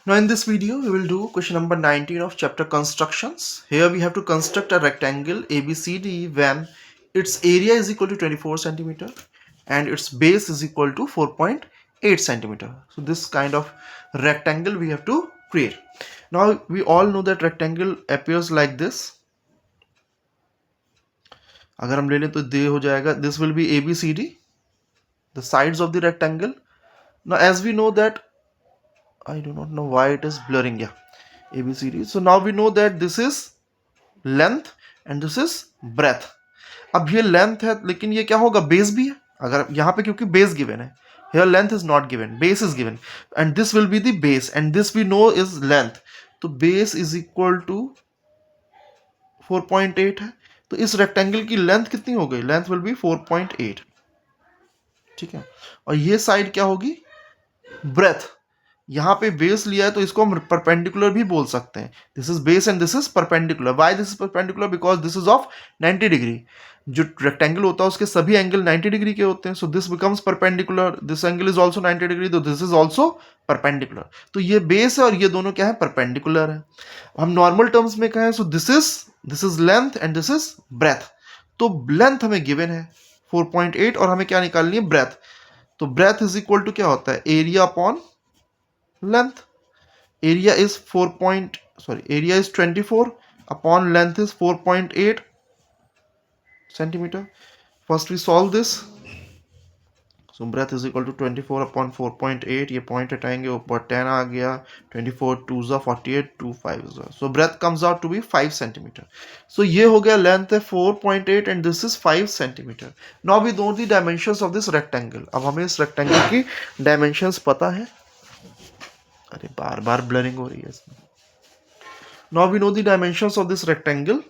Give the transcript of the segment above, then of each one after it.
Now in this video we will do question number 19 of chapter constructions. Here we have to construct a rectangle ABCD when its area is equal to 24 centimeter and its base is equal to 4.8 centimeter. So this kind of rectangle we have to create. Now we all know that rectangle appears like this. अगर हम ले लें तो ये हो जाएगा, this will be ABCD, the sides of the rectangle. Now as we know that, I do not know why it is blurring, yeah, ABCD. So now we know that this is length and this is breadth. अब ये length है लेकिन ये क्या होगा, base भी है. अगर यहाँ पे क्योंकि बेस गिवन है, here length is not given, base is given, and this will be the base and this we know is length. तो base is equal to 4.8 है. तो इस रेक्टेंगल की लेंथ कितनी हो गई, लेंथ विल बी 4.8. ठीक है. और ये साइड क्या होगी, ब्रेथ. यहाँ पे बेस लिया है तो इसको हम परपेंडिकुलर भी बोल सकते हैं. This is base and this is perpendicular. Why this is perpendicular, because this is of 90 degree. जो रेक्टेंगल होता है उसके सभी एंगल 90 डिग्री के होते हैं. So this becomes perpendicular. This angle is also 90 degree, तो दिस इज ऑल्सो परपेंडिकुलर. तो ये बेस है और ये दोनों क्या है, परपेंडिकुलर है. हम नॉर्मल टर्म्स में कहें, so this is length and this is breadth. तो लेंथ हमें गिवन है 4.8 और हमें क्या निकालनी है, ब्रेथ. तो ब्रेथ इज इक्वल टू क्या होता है, area upon length. Area is 24 upon length is 4.8 centimeter. First we solve this. So breadth is equal to 24 upon 4.8. ये पॉइंट हटाएंगे, ऊपर 10 आ गया, 24 2 जा 48, 2 5 जा. So breadth comes out to be 5 centimeter. So ये हो गया, लेंथ है 4.8 and this is 5 centimeter. Now we know the dimensions of this rectangle. अब हमें इस rectangle की dimensions पता है. अरे बार बार ब्लरिंग हो रही है इसमें. Now we know the dimensions of this rectangle.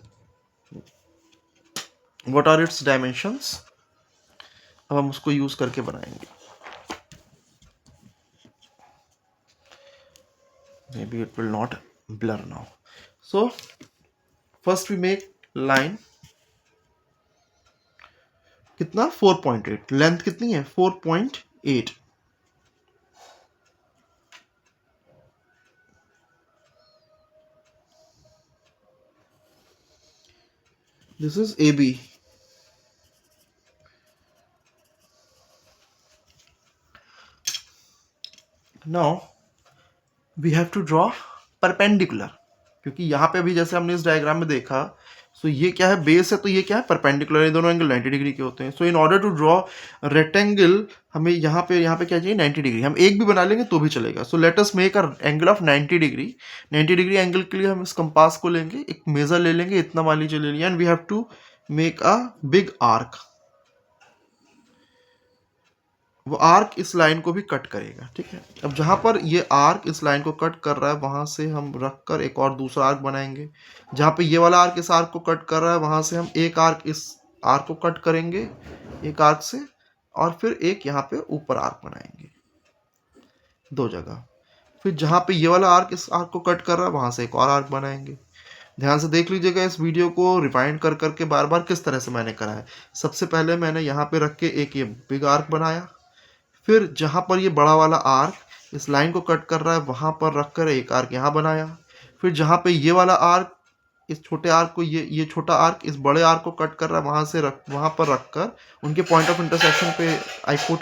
What are its dimensions? अब हम उसको यूज करके बनाएंगे. Maybe it will not blur now. So first we make line. कितना, 4.8. लेंथ कितनी है, 4.8. This is AB. Now we have to draw perpendicular. क्योंकि यहाँ पे भी जैसे हमने इस डायग्राम में देखा, सो ये क्या है, बेस है, तो ये क्या है, परपेंडिकुलर. ये दोनों एंगल 90 डिग्री के होते हैं. So in order to draw rectangle हमें यहाँ पे क्या चाहिए, 90 डिग्री. हम एक भी बना लेंगे तो भी चलेगा. So let us make a angle of 90 degree. 90 degree angle के लिए हम इस कंपास को लेंगे, एक मेजर ले लेंगे, इतना मान लीजिए ले लिया, and we have to make a big arc. वो आर्क इस लाइन को भी कट करेगा. ठीक है. अब जहां पर ये आर्क इस लाइन को कट कर रहा है, वहां से हम रखकर एक और दूसरा आर्क बनाएंगे. जहां पे ये वाला आर्क इस आर्क को कट कर रहा है, वहां से हम एक आर्क इस आर्क को कट करेंगे एक आर्क से, और फिर एक यहाँ पे ऊपर आर्क बनाएंगे दो जगह. फिर जहां पे ये वाला आर्क इस आर्क को कट कर रहा है, वहां से एक और आर्क बनाएंगे. ध्यान से देख लीजिएगा इस वीडियो को, रिवाइंड कर करके बार बार किस तरह से मैंने करा है. सबसे पहले मैंने यहाँ पे रख के एक ये बिग आर्क बनाया. फिर जहां पर ये बड़ा वाला आर्क इस लाइन को कट कर रहा है, वहां पर रखकर एक आर्क यहाँ बनाया. फिर जहां पे ये वाला आर्क इस छोटे आर्क को, ये छोटा आर्क इस बड़े आर्क को कट कर रहा है, वहां पर रखकर उनके पॉइंट ऑफ इंटरसेक्शन पे I put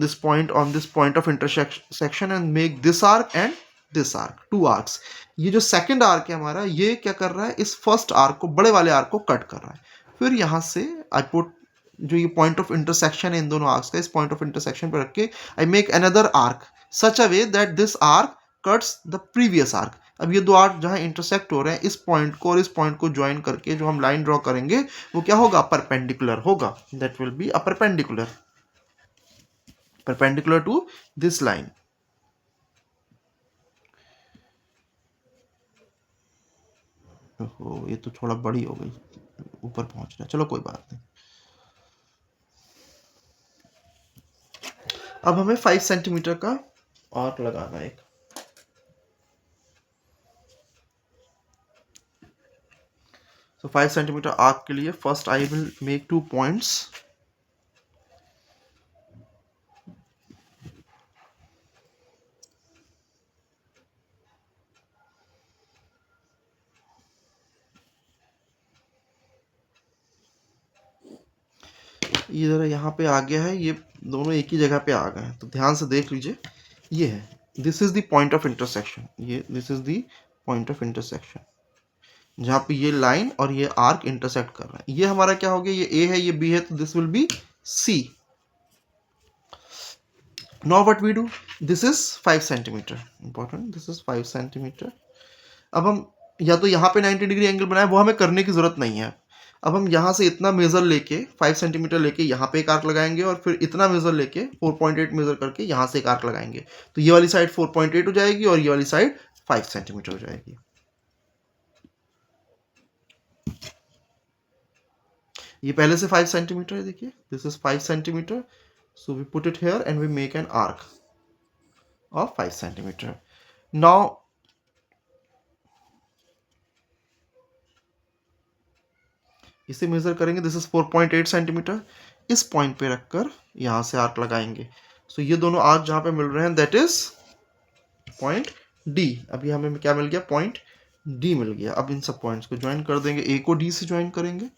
this point on this point of intersection and make this arc and this arc, two arcs. ये जो सेकंड आर्क है हमारा, ये क्या कर रहा है, इस फर्स्ट आर्क को, बड़े वाले आर्क को कट कर रहा है. फिर यहाँ से आई पुट जो ये पॉइंट ऑफ इंटरसेक्शन है इन दोनों आर्क्स का, इस पॉइंट ऑफ इंटरसेक्शन पर रख के I make another arc such a way that this arc cuts the previous arc. अब ये दो आर्क जहां इंटरसेक्ट हो रहे हैं, इस पॉइंट को और इस पॉइंट को ज्वाइन करके जो हम लाइन ड्रॉ करेंगे वो क्या होगा, परपेंडिकुलर होगा. That will be a perpendicular to this line. ये तो थोड़ा बड़ी हो गई, ऊपर पहुंच रहा है, चलो कोई बात नहीं. अब हमें 5 सेंटीमीटर का आर्क लगाना है एक. So 5 सेंटीमीटर आर्क के लिए first I will make 2 points. ये ज़रा यहाँ पे आ गया है, ये दोनों एक ही जगह पे आ गए हैं, तो ध्यान से देख लीजिए। ये है, this is the point of intersection, ये this is the point of intersection, जहाँ पे ये लाइन और ये आर्क इंटरसेक्ट कर रहा है। ये हमारा क्या हो गया, ये ए है, ये बी है, तो this will be C. Now what we do, this is 5 centimetre, important, this is 5 centimetre. अब हम या तो यहाँ पे 90 डिग्री एंगल बनाए, वो हमें करने की जरूरत नहीं है। अब हम यहाँ से इतना मेजर लेके 5 सेंटीमीटर लेके यहाँ पे एक आर्क लगाएंगे, और फिर इतना मेजर लेके 4.8 मेजर करके यहाँ से एक आर्क लगाएंगे, तो ये वाली साइड 4.8 हो जाएगी और ये वाली साइड 5 सेंटीमीटर हो जाएगी। ये पहले से 5 सेंटीमीटर है, देखिए this is 5 centimetre, so we put it here and we make an arc of 5 centimetre. Now इसे मेजर करेंगे, दिस इज 4.8 सेंटीमीटर, इस पॉइंट पे रखकर यहां से आर्क लगाएंगे। सो ये दोनों आर्क जहां पे मिल रहे हैं, दैट इज पॉइंट डी। अभी हमें क्या मिल गया, पॉइंट डी मिल गया। अब इन सब पॉइंट्स को ज्वाइन कर देंगे, ए को डी से ज्वाइन करेंगे,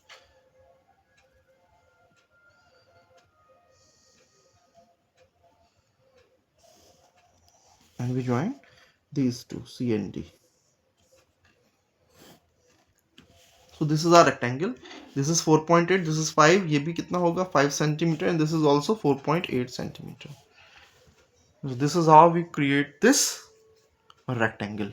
and we join these two, C and D. So this is our rectangle, this is 4.8, this is 5, ये भी कितना होगा 5 centimetre, and this is also 4.8 centimetre. So this is how we create this rectangle.